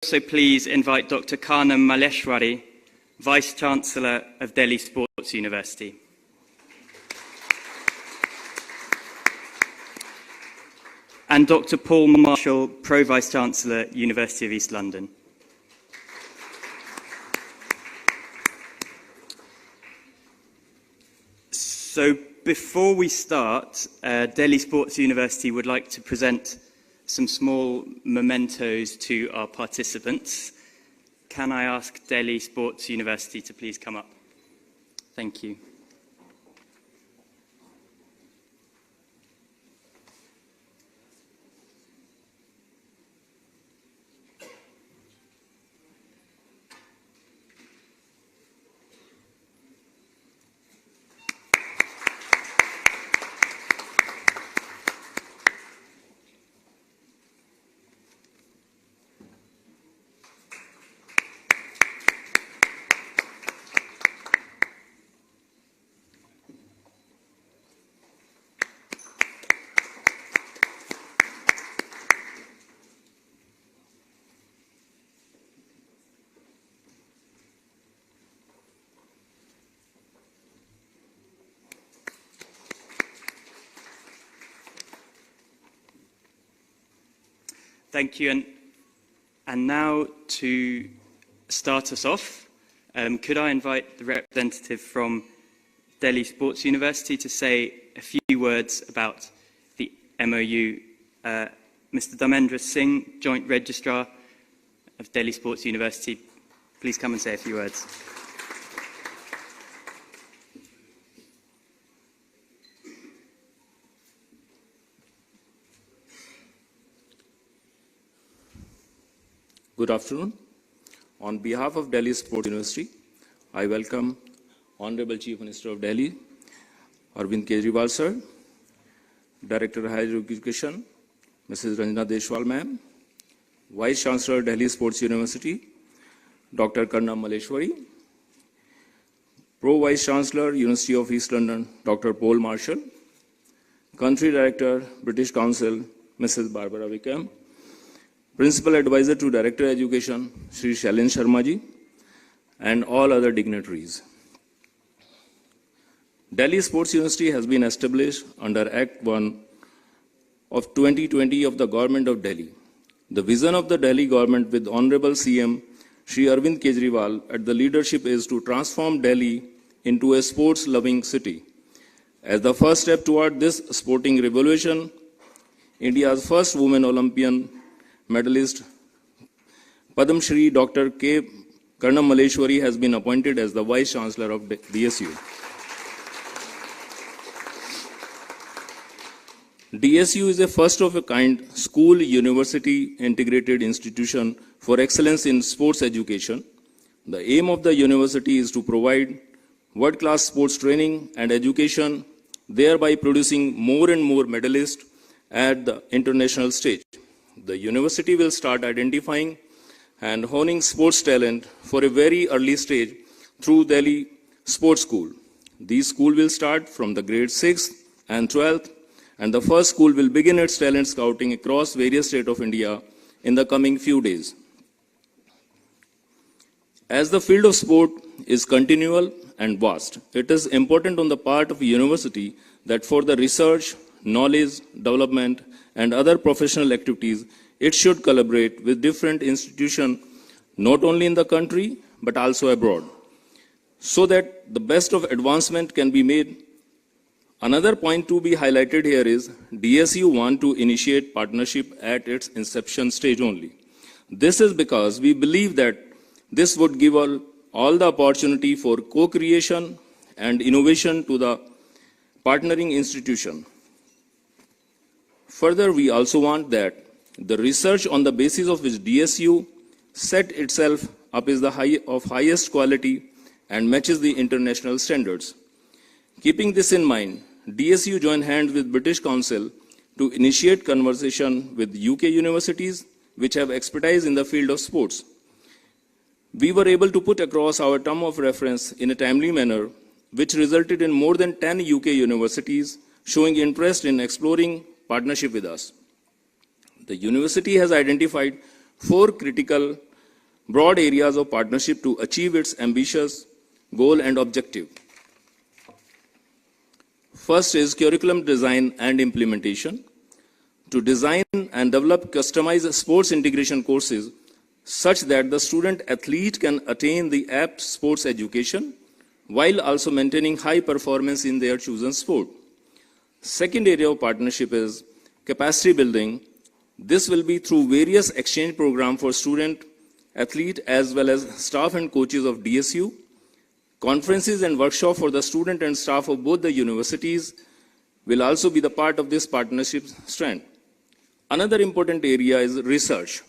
also please invite Dr. Karna Maleshwari, Vice-Chancellor of Delhi Sports University. And Dr. Paul Marshall, Pro-Vice-Chancellor, University of East London. So before we start, Delhi Sports University would like to present some small mementos to our participants. Can I ask Delhi Sports University to please come up? Thank you. Thank you. And now to start us off, could I invite the representative from Delhi Sports University to say a few words about the MOU, Mr. Dharmendra Singh, Joint Registrar of Delhi Sports University. Please come and say a few words. Good afternoon. On behalf of Delhi Sports University, I welcome Honorable Chief Minister of Delhi, Arvind Kejriwal sir, Director of Higher Education, Mrs. Ranjana Deshwal ma'am, Vice Chancellor Delhi Sports University, Dr. Karna Maleshwari, Pro Vice Chancellor University of East London, Dr. Paul Marshall, Country Director British Council, Mrs. Barbara Wickham, Principal Advisor to Director Education, Shri Shailin Sharma ji, and all other dignitaries. Delhi Sports University has been established under Act 1 of 2020 of the Government of Delhi. The vision of the Delhi government with Honorable CM Shri Arvind Kejriwal at the leadership is to transform Delhi into a sports-loving city. As the first step toward this sporting revolution, India's first women Olympian medalist, Padam Shri Dr. K. Karna Maleshwari has been appointed as the Vice Chancellor of DSU. DSU is a first-of-a-kind school-university integrated institution for excellence in sports education. The aim of the university is to provide world-class sports training and education, thereby producing more and more medalists at the international stage. The university will start identifying and honing sports talent for a very early stage through Delhi Sports School. These schools will start from the grade 6th and 12th, and the first school will begin its talent scouting across various states of India in the coming few days. As the field of sport is continual and vast, it is important on the part of a university that for the research, knowledge, development, and other professional activities, it should collaborate with different institutions, not only in the country, but also abroad, so that the best of advancement can be made. Another point to be highlighted here is DSU want to initiate partnership at its inception stage only. This is because we believe that this would give all the opportunity for co-creation and innovation to the partnering institution. Further, we also want that the research on the basis of which DSU set itself up is of highest quality and matches the international standards. Keeping this in mind, DSU joined hands with British Council to initiate conversation with UK universities which have expertise in the field of sports. We were able to put across our term of reference in a timely manner, which resulted in more than 10 UK universities showing interest in exploring partnership with us. The university has identified 4 critical broad areas of partnership to achieve its ambitious goal and objective. First is curriculum design and implementation. To design and develop customized sports integration courses such that the student athlete can attain the apt sports education while also maintaining high performance in their chosen sport. Second area of partnership is capacity building. This will be through various exchange programs for student, athlete, as well as staff and coaches of DSU, conferences and workshops for the student and staff of both the universities will also be the part of this partnership strand. Another important area is research.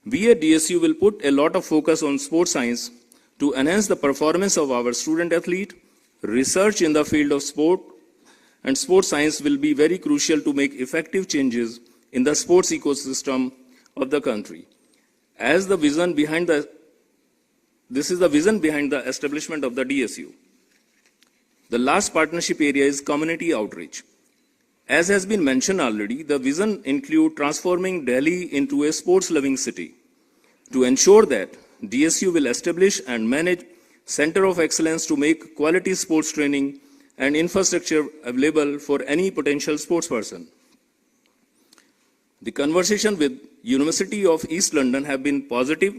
We at DSU will put a lot of focus on sports science to enhance the performance of our student athlete. Research in the field of sport and sports science will be very crucial to make effective changes in the sports ecosystem of the country. This is the vision behind the establishment of the DSU. The last partnership area is community outreach. As has been mentioned already, the vision includes transforming Delhi into a sports-loving city. To ensure that, DSU will establish and manage Center of Excellence to make quality sports training and infrastructure available for any potential sports person. The conversation with University of East London have been positive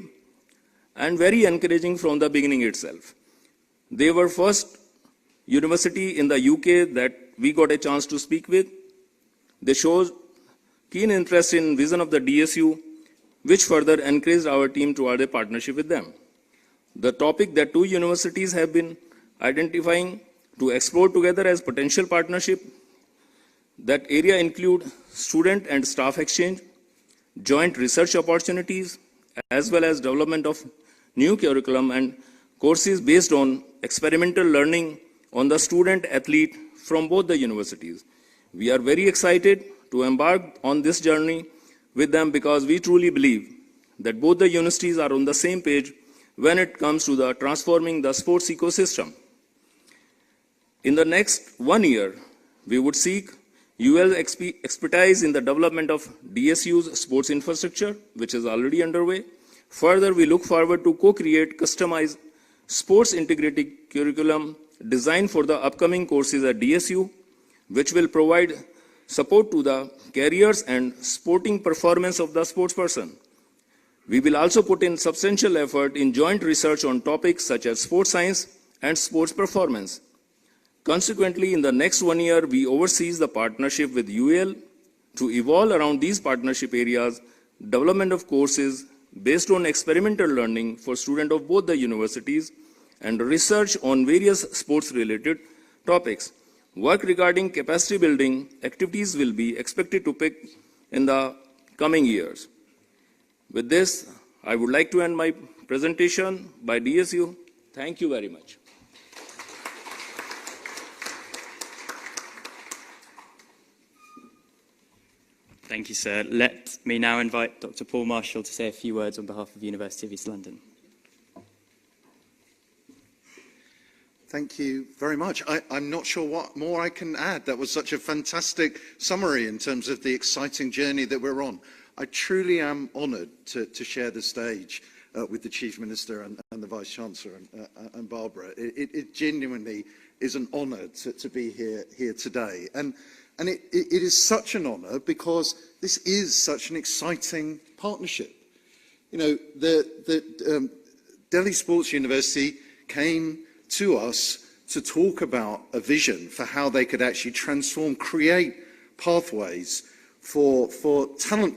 and very encouraging from the beginning itself. They were first university in the UK that we got a chance to speak with. They showed keen interest in vision of the DSU, which further encouraged our team toward a partnership with them. The topic that two universities have been identifying to explore together as potential partnership, that area include student and staff exchange, joint research opportunities, as well as development of new curriculum and courses based on experimental learning on the student athlete from both the universities. We are very excited to embark on this journey with them because we truly believe that both the universities are on the same page when it comes to the transforming the sports ecosystem. In the next 1 year, we would seek UL's expertise in the development of DSU's sports infrastructure, which is already underway. Further, we look forward to co-create customized sports integrated curriculum designed for the upcoming courses at DSU, which will provide support to the careers and sporting performance of the sports person. We will also put in substantial effort in joint research on topics such as sports science and sports performance. Consequently, in the next 1 year, we oversee the partnership with UL to evolve around these partnership areas, development of courses based on experimental learning for students of both the universities, and research on various sports-related topics. Work regarding capacity building activities will be expected to pick in the coming years. With this, I would like to end my presentation by DSU. Thank you very much. Thank you, sir. Let me now invite Dr. Paul Marshall to say a few words on behalf of the University of East London. Thank you very much. I'm not sure what more I can add. That was such a fantastic summary in terms of the exciting journey that we're on. I truly am honoured to share the stage with the Chief Minister and the Vice-Chancellor and Barbara. It genuinely is an honour to be here today. And it is such an honour because this is such an exciting partnership. You know, the Delhi Sports University came to us to talk about a vision for how they could actually transform, create pathways for talent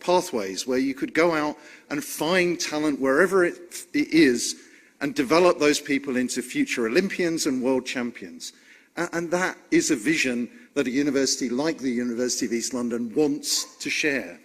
pathways where you could go out and find talent wherever it is and develop those people into future Olympians and world champions. And that is a vision that a university like the University of East London wants to share.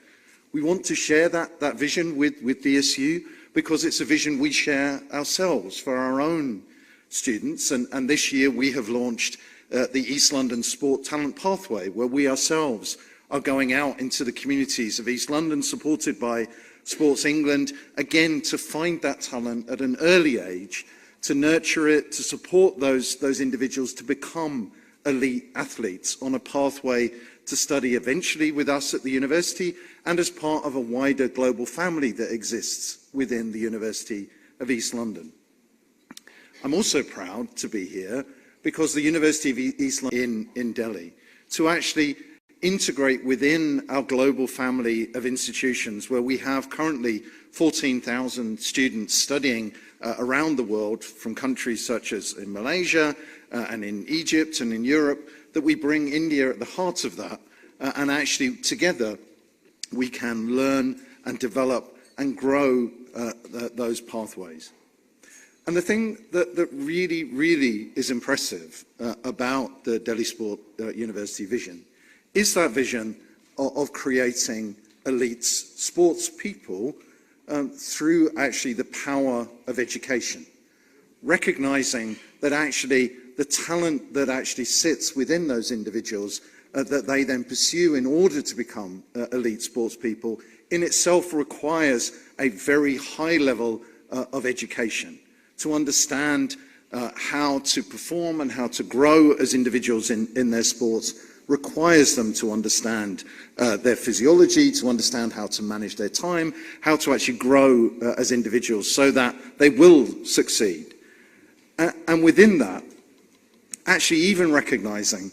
We want to share that vision with DSU because it's a vision we share ourselves for our own students. And this year we have launched the East London Sport Talent Pathway, where we ourselves are going out into the communities of East London, supported by Sports England, again to find that talent at an early age, to nurture it, to support those individuals to become elite athletes on a pathway to study eventually with us at the university and as part of a wider global family that exists within the University of East London. I'm also proud to be here because the University of East London in Delhi to actually integrate within our global family of institutions where we have currently 14,000 students studying around the world from countries such as in Malaysia and in Egypt and in Europe, that we bring India at the heart of that and actually together we can learn and develop and grow those pathways. And the thing that really is impressive about the Delhi Sport University vision is that vision of creating elite sports people through actually the power of education, recognizing that actually the talent that actually sits within those individuals that they then pursue in order to become elite sports people in itself requires a very high level of education to understand how to perform and how to grow as individuals in their sports, requires them to understand their physiology, to understand how to manage their time, how to actually grow as individuals so that they will succeed. And within that, actually even recognizing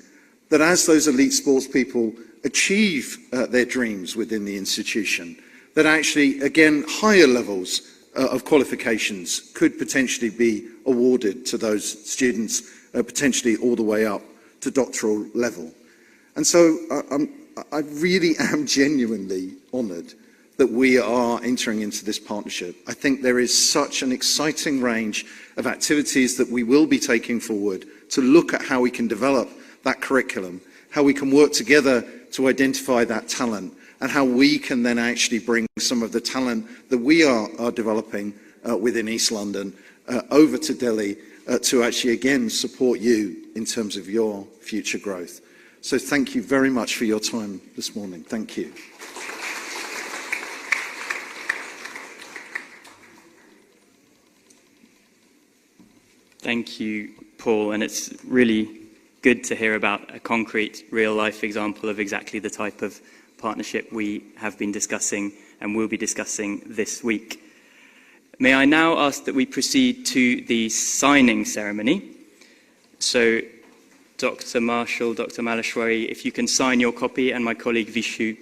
that as those elite sports people achieve their dreams within the institution, that actually, again, higher levels of qualifications could potentially be awarded to those students, potentially all the way up to doctoral level. And so I really am genuinely honoured that we are entering into this partnership. I think there is such an exciting range of activities that we will be taking forward to look at how we can develop that curriculum, how we can work together to identify that talent, and how we can then actually bring some of the talent that we are developing within East London over to Delhi to actually again support you in terms of your future growth. So thank you very much for your time this morning. Thank you. Thank you, Paul, and it's really good to hear about a concrete, real-life example of exactly the type of partnership we have been discussing and will be discussing this week. May I now ask that we proceed to the signing ceremony. So, Dr. Marshall, Dr. Maleshwari, if you can sign your copy, and my colleague Vishu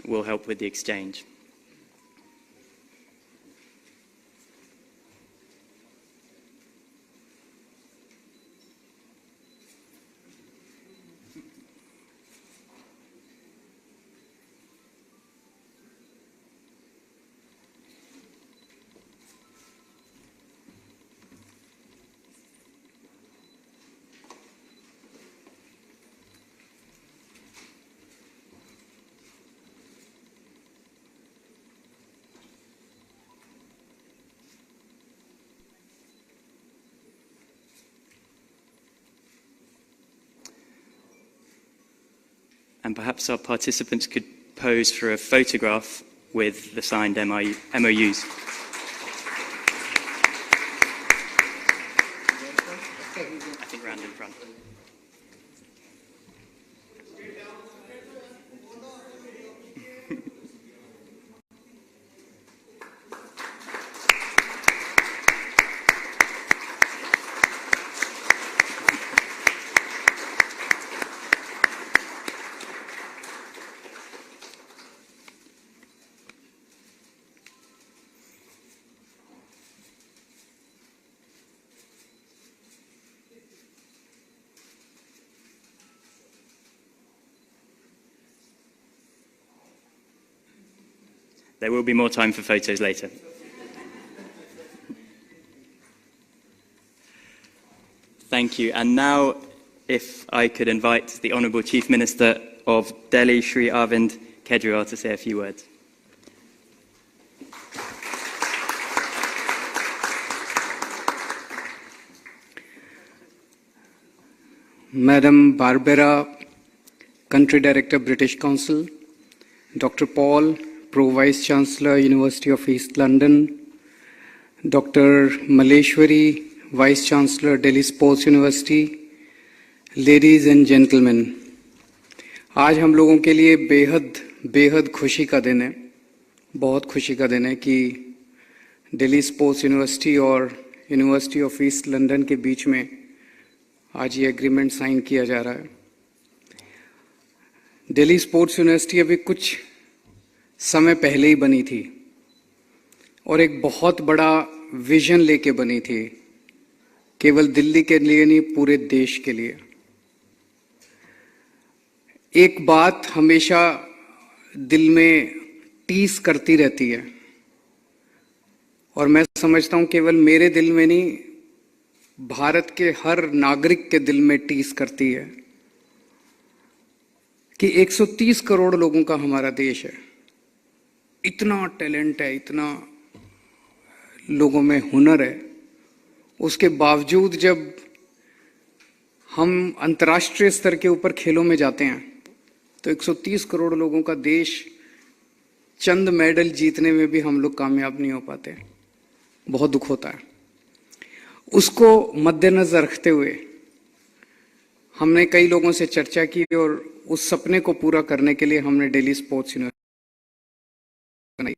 will help with the exchange. And perhaps our participants could pose for a photograph with the signed MOUs. I think round in front. There will be more time for photos later. Thank you. And now, if I could invite the Honourable Chief Minister of Delhi, Shri Arvind Kejriwal, to say a few words. Madam Barbara, Country Director, British Council, Dr. Paul, Pro Vice Chancellor, University of East London, Dr. Maleshwari, Vice Chancellor, Delhi Sports University, ladies and gentlemen, आज हम लोगों के लिए बेहद खुशी का दिन है, बहुत खुशी का दिन है कि दिल्ली स्पोर्ट्स यूनिवर्सिटी और यूनिवर्सिटी ऑफ ईस्ट लंदन के बीच में आज ये एग्रीमेंट साइन किया जा रहा है। दिल्ली स्पोर्ट्स यूनिवर्सिटी अभी कुछ समय पहले ही बनी थी और एक बहुत बड़ा विजन लेके बनी थी, केवल दिल्ली के लिए नहीं, पूरे देश के लिए। एक बात हमेशा दिल में टीस करती रहती है और मैं समझता हूं केवल मेरे दिल में नहीं, भारत के हर नागरिक के दिल में टीस करती है कि 130 करोड़ लोगों का हमारा देश है, इतना टैलेंट है, इतना लोगों में हुनर है, उसके बावजूद जब हम अंतर्राष्ट्रीय स्तर के ऊपर खेलों में जाते हैं तो 130 करोड़ लोगों का देश, चंद मेडल जीतने में भी हम लोग कामयाब नहीं हो पाते। बहुत दुख होता है। उसको मद्देनजर रखते हुए हमने कई लोगों से चर्चा की और उस सपने को पूरा करने के लिए हमने दिल्ली स्पोर्ट्स यूनिवर्सिटी बनाई।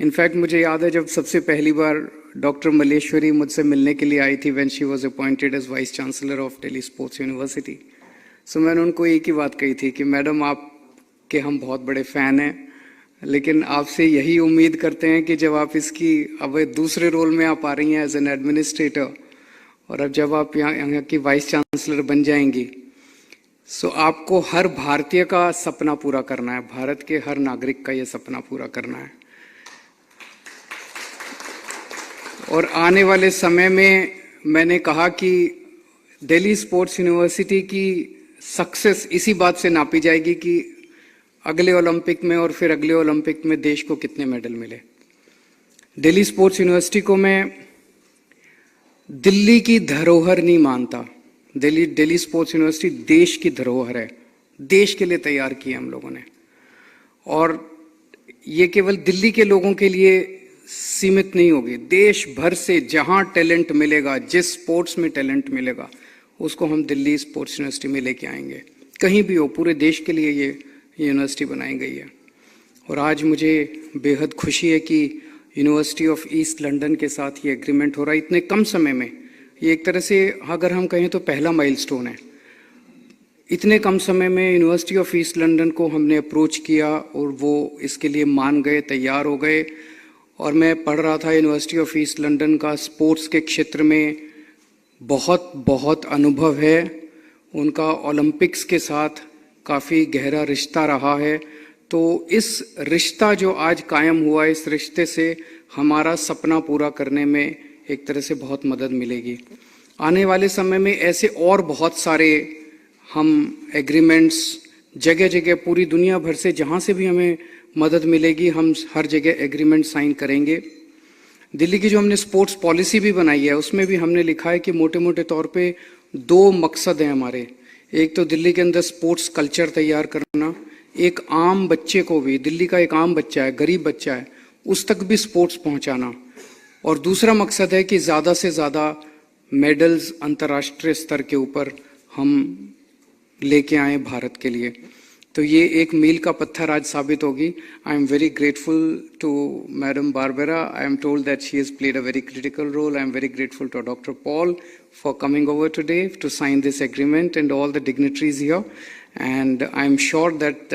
इनफैक्ट मुझे याद है जब सबसे पहली बार डॉक्टर मलेश्वरी मुझसे मिलने के लिए आई थी, when she was appointed as vice chancellor of Delhi sports university, so मैंने उनको एक ही बात कही थी कि मैडम आपके हम बहुत बड़े फ़ैन हैं, लेकिन आपसे यही उम्मीद करते हैं कि जब आप इसकी अब दूसरे रोल में आप आ रही हैं एज एन एडमिनिस्ट्रेटर और अब जब आप यहाँ की वाइस चांसलर बन जाएंगी, सो आपको हर भारतीय का सपना पूरा करना है, भारत के हर नागरिक का ये सपना पूरा करना है। और आने वाले समय में मैंने कहा कि दिल्ली स्पोर्ट्स यूनिवर्सिटी की सक्सेस इसी बात से नापी जाएगी कि अगले ओलंपिक में और फिर अगले ओलंपिक में देश को कितने मेडल मिले। दिल्ली स्पोर्ट्स यूनिवर्सिटी को मैं दिल्ली की धरोहर नहीं मानता। दिल्ली स्पोर्ट्स यूनिवर्सिटी देश की धरोहर है, देश के लिए तैयार की है हम लोगों ने। और ये केवल दिल्ली के लोगों के लिए सीमित नहीं होगी, देश भर से जहां टैलेंट मिलेगा, जिस स्पोर्ट्स में टैलेंट मिलेगा, उसको हम दिल्ली स्पोर्ट्स यूनिवर्सिटी में लेके आएंगे। कहीं भी हो, पूरे देश के लिए ये यूनिवर्सिटी बनाई गई है। और आज मुझे बेहद खुशी है कि यूनिवर्सिटी ऑफ ईस्ट लंदन के साथ ये एग्रीमेंट हो रहा है इतने कम समय में। ये एक तरह से अगर हम कहें तो पहला माइलस्टोन है। इतने कम समय में यूनिवर्सिटी ऑफ ईस्ट लंदन को हमने अप्रोच किया और वो इसके लिए मान गए, तैयार हो गए। और मैं पढ़ रहा था यूनिवर्सिटी ऑफ ईस्ट लंदन का स्पोर्ट्स के क्षेत्र में बहुत अनुभव है, उनका ओलंपिक्स के साथ काफ़ी गहरा रिश्ता रहा है। तो इस रिश्ता जो आज कायम हुआ, इस रिश्ते से हमारा सपना पूरा करने में एक तरह से बहुत मदद मिलेगी। आने वाले समय में ऐसे और बहुत सारे हम एग्रीमेंट्स जगह जगह पूरी दुनिया भर से जहाँ से भी हमें मदद मिलेगी, हम हर जगह एग्रीमेंट साइन करेंगे। दिल्ली की जो हमने स्पोर्ट्स पॉलिसी भी बनाई है, उसमें भी हमने लिखा है कि मोटे मोटे तौर पे 2 मकसद हैं हमारे। एक तो दिल्ली के अंदर स्पोर्ट्स कल्चर तैयार करना, एक आम बच्चे को भी, दिल्ली का एक आम बच्चा है, गरीब बच्चा है, उस तक भी स्पोर्ट्स पहुंचाना। और दूसरा मकसद है कि ज़्यादा से ज़्यादा मेडल्स अंतर्राष्ट्रीय स्तर के ऊपर हम लेके आए भारत के लिए। तो ये एक मील का पत्थर आज साबित होगी। I am very grateful to madam Barbara. I am told that she has played a very critical role. I am very grateful to doctor Paul for coming over today to sign this agreement and all the dignitaries here. And I'm sure that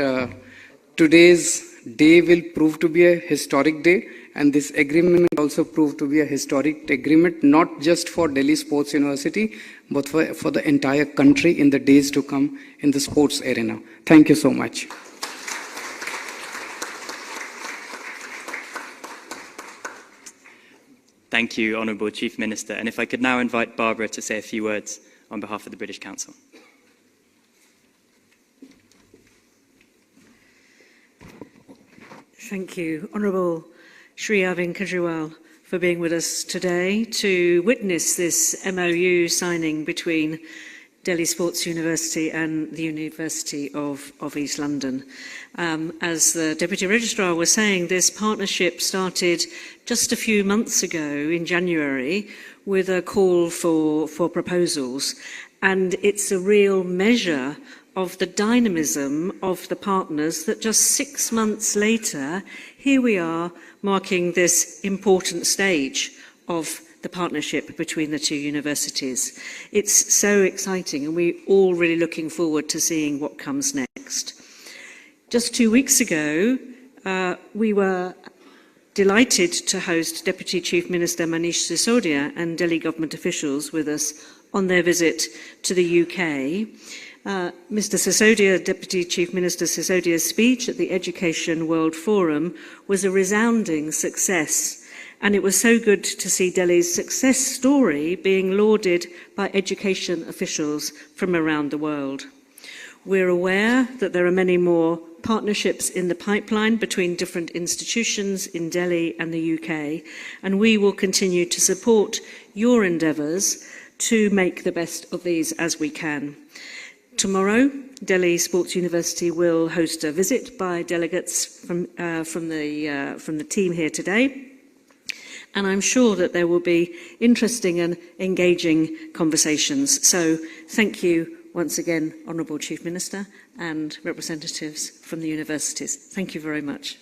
today's day will prove to be a historic day, and this agreement will also prove to be a historic agreement, not just for Delhi Sports University, but for the entire country in the days to come in the sports arena. Thank you so much. Thank you, Honourable Chief Minister. And if I could now invite Barbara to say a few words on behalf of the British Council. Thank you, Honourable Shri Arvind Kejriwal, for being with us today to witness this MOU signing between Delhi Sports University and the University of East London. As the Deputy Registrar was saying, this partnership started just a few months ago in January with a call for proposals, and it's a real measure of the dynamism of the partners that just 6 months later, here we are marking this important stage of the partnership between the two universities. It's so exciting, and we're all really looking forward to seeing what comes next. Just 2 weeks ago, we were delighted to host Deputy Chief Minister Manish Sisodia and Delhi government officials with us on their visit to the UK. Mr. Sisodia, Deputy Chief Minister Sisodia's speech at the Education World Forum was a resounding success. And it was so good to see Delhi's success story being lauded by education officials from around the world. We're aware that there are many more partnerships in the pipeline between different institutions in Delhi and the UK, and we will continue to support your endeavours to make the best of these as we can. Tomorrow, Delhi Sports University will host a visit by delegates from the team here today. And I'm sure that there will be interesting and engaging conversations. So thank you once again, Honourable Chief Minister and representatives from the universities. Thank you very much.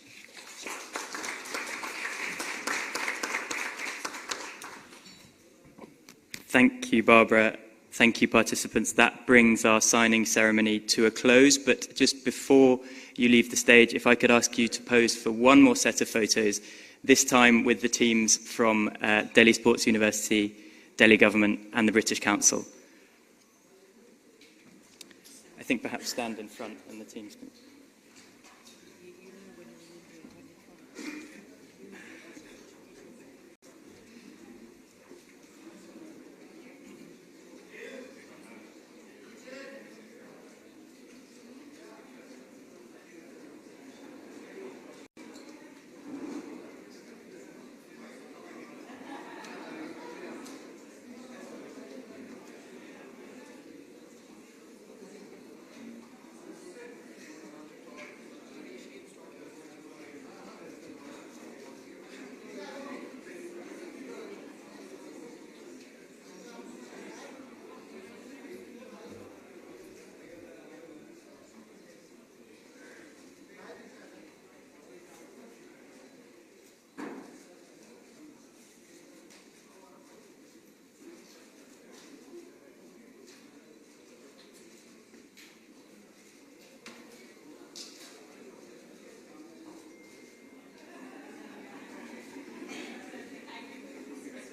Thank you, Barbara. Thank you, participants. That brings our signing ceremony to a close. But just before you leave the stage, if I could ask you to pose for one more set of photos, this time with the teams from Delhi Sports University, Delhi Government and the British Council. I think perhaps stand in front and the teams can...